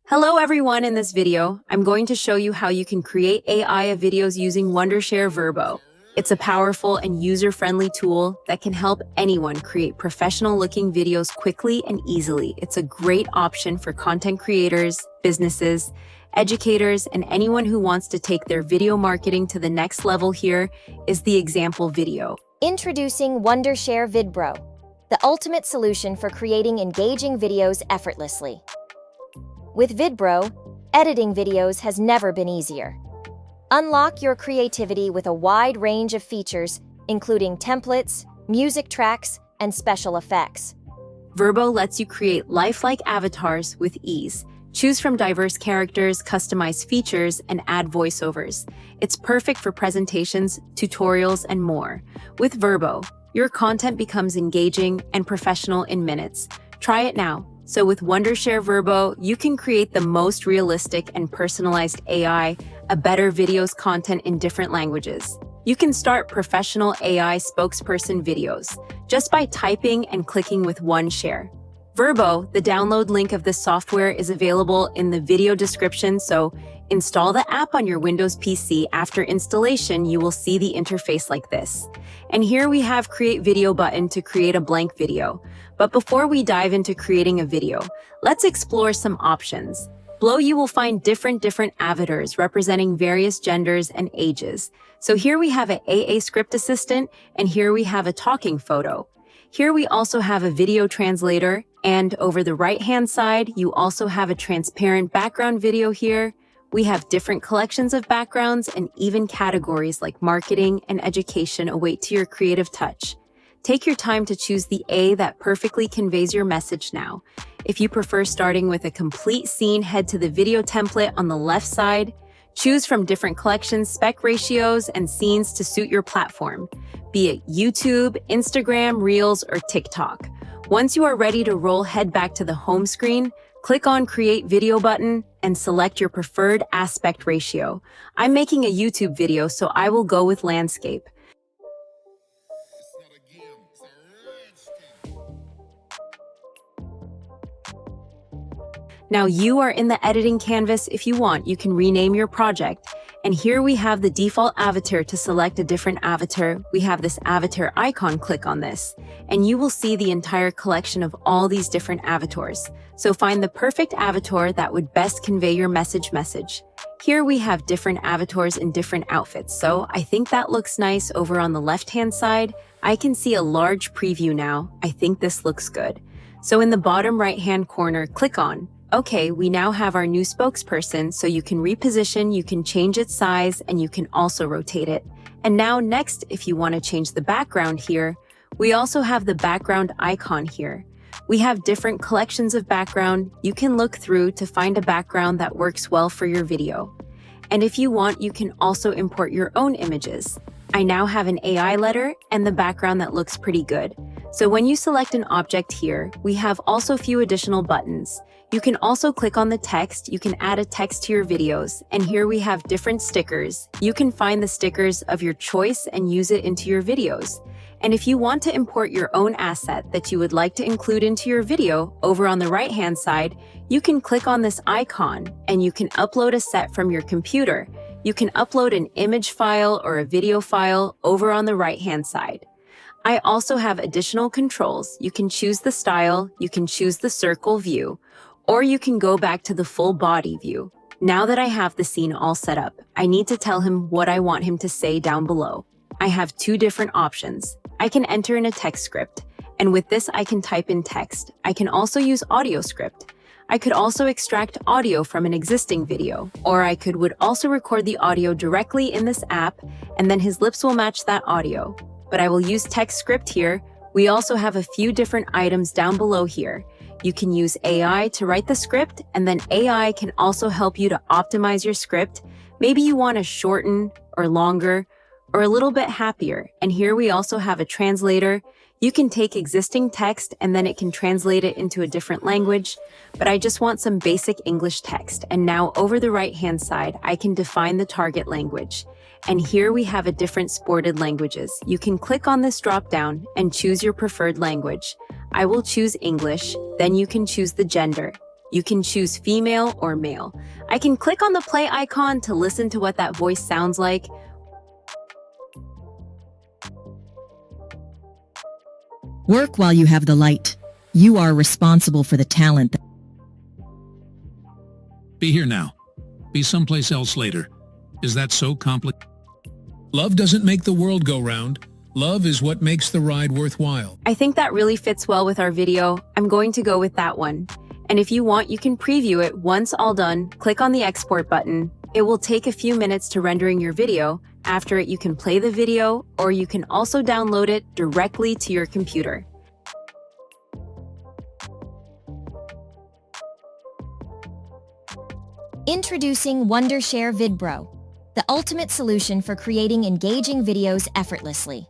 Hello everyone, in this video, I'm going to show you how you can create AI videos using Wondershare Virbo. It's a powerful and user-friendly tool that can help anyone create professional-looking videos quickly and easily. It's a great option for content creators, businesses, educators, and anyone who wants to take their video marketing to the next level. Here is the example video. Introducing Wondershare Virbo, the ultimate solution for creating engaging videos effortlessly. With Virbo, editing videos has never been easier. Unlock your creativity with a wide range of features, including templates, music tracks, and special effects. Virbo lets you create lifelike avatars with ease. Choose from diverse characters, customize features, and add voiceovers. It's perfect for presentations, tutorials, and more. With Virbo, your content becomes engaging and professional in minutes. Try it now. So with Wondershare Virbo, you can create the most realistic and personalized AI, a better videos content in different languages. You can start professional AI spokesperson videos just by typing and clicking with Wondershare. Virbo, the download link of this software is available in the video description, so install the app on your Windows PC. After installation, you will see the interface like this. And here we have Create Video button to create a blank video. But before we dive into creating a video, let's explore some options. Below you will find different avatars representing various genders and ages. So here we have an AA script assistant, and here we have a talking photo. Here we also have a video translator, and over the right-hand side, you also have a transparent background video here. We have different collections of backgrounds and even categories like marketing and education await to your creative touch. Take your time to choose the A that perfectly conveys your message now. If you prefer starting with a complete scene, head to the video template on the left side. Choose from different collections, spec ratios, and scenes to suit your platform, be it YouTube, Instagram, Reels, or TikTok. Once you are ready to roll, head back to the home screen, click on Create Video button, and select your preferred aspect ratio. I'm making a YouTube video, so I will go with landscape. Now you are in the editing canvas. If you want, you can rename your project. And here we have the default avatar. To select a different avatar, we have this avatar icon. Click on this, and you will see the entire collection of all these different avatars. So find the perfect avatar that would best convey your message. Here we have different avatars in different outfits. So I think that looks nice. Over on the left-hand side, I can see a large preview now. I think this looks good. So in the bottom right-hand corner, click on Okay, we now have our new spokesperson, so you can reposition, you can change its size, and you can also rotate it. And now next, if you want to change the background here, we also have the background icon here. We have different collections of background. You can look through to find a background that works well for your video. And if you want, you can also import your own images. I now have an AI letter and the background that looks pretty good. So when you select an object here, we have also a few additional buttons. You can also click on the text. You can add a text to your videos. And here we have different stickers. You can find the stickers of your choice and use it into your videos. And if you want to import your own asset that you would like to include into your video, over on the right-hand side, you can click on this icon and you can upload a set from your computer. You can upload an image file or a video file over on the right-hand side. I also have additional controls. You can choose the style, you can choose the circle view, or you can go back to the full body view. Now that I have the scene all set up, I need to tell him what I want him to say down below. I have two different options. I can enter in a text script, and with this I can type in text. I can also use audio script. I could also extract audio from an existing video, or I would also record the audio directly in this app, and then his lips will match that audio. But I will use text script here. We also have a few different items down below here. You can use AI to write the script, and then AI can also help you to optimize your script. Maybe you want to shorten or longer or a little bit happier. And here we also have a translator. You can take existing text and then it can translate it into a different language, but I just want some basic English text. And now over the right-hand side, I can define the target language. And here we have a different supported languages. You can click on this drop-down and choose your preferred language. I will choose English, then you can choose the gender. You can choose female or male. I can click on the play icon to listen to what that voice sounds like. Work while you have the light. You are responsible for the talent. Be here now. Be someplace else later. Is that so complicated? Love doesn't make the world go round. Love is what makes the ride worthwhile. I think that really fits well with our video. I'm going to go with that one. And if you want, you can preview it. Once all done, click on the export button. It will take a few minutes to rendering your video. After it, you can play the video, or you can also download it directly to your computer. Introducing Wondershare Virbo, the ultimate solution for creating engaging videos effortlessly.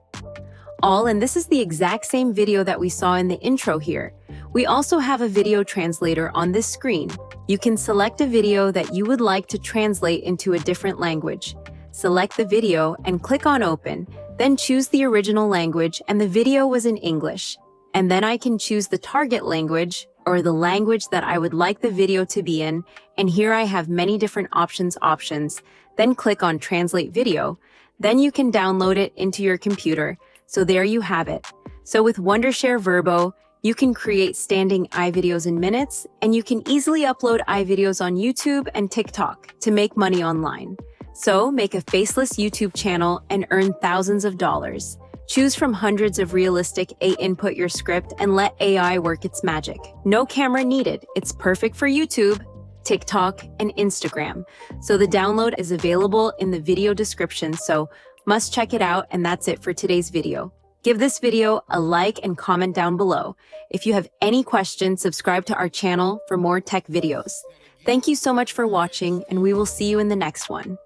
And this is the exact same video that we saw in the intro here. We also have a video translator on this screen. You can select a video that you would like to translate into a different language. Select the video and click on Open, then choose the original language, and the video was in English. And then I can choose the target language, or the language that I would like the video to be in, and here I have many different options. Then click on Translate Video. Then you can download it into your computer. So there you have it. So with Wondershare Virbo, you can create standing iVideos in minutes, and you can easily upload iVideos on YouTube and TikTok to make money online. So make a faceless YouTube channel and earn thousands of dollars. Choose from hundreds of realistic input your script and let AI work its magic. No camera needed. It's perfect for YouTube, TikTok, and Instagram. So the download is available in the video description, so must check it out. And that's it for today's video. Give this video a like and comment down below. If you have any questions, subscribe to our channel for more tech videos. Thank you so much for watching, and we will see you in the next one.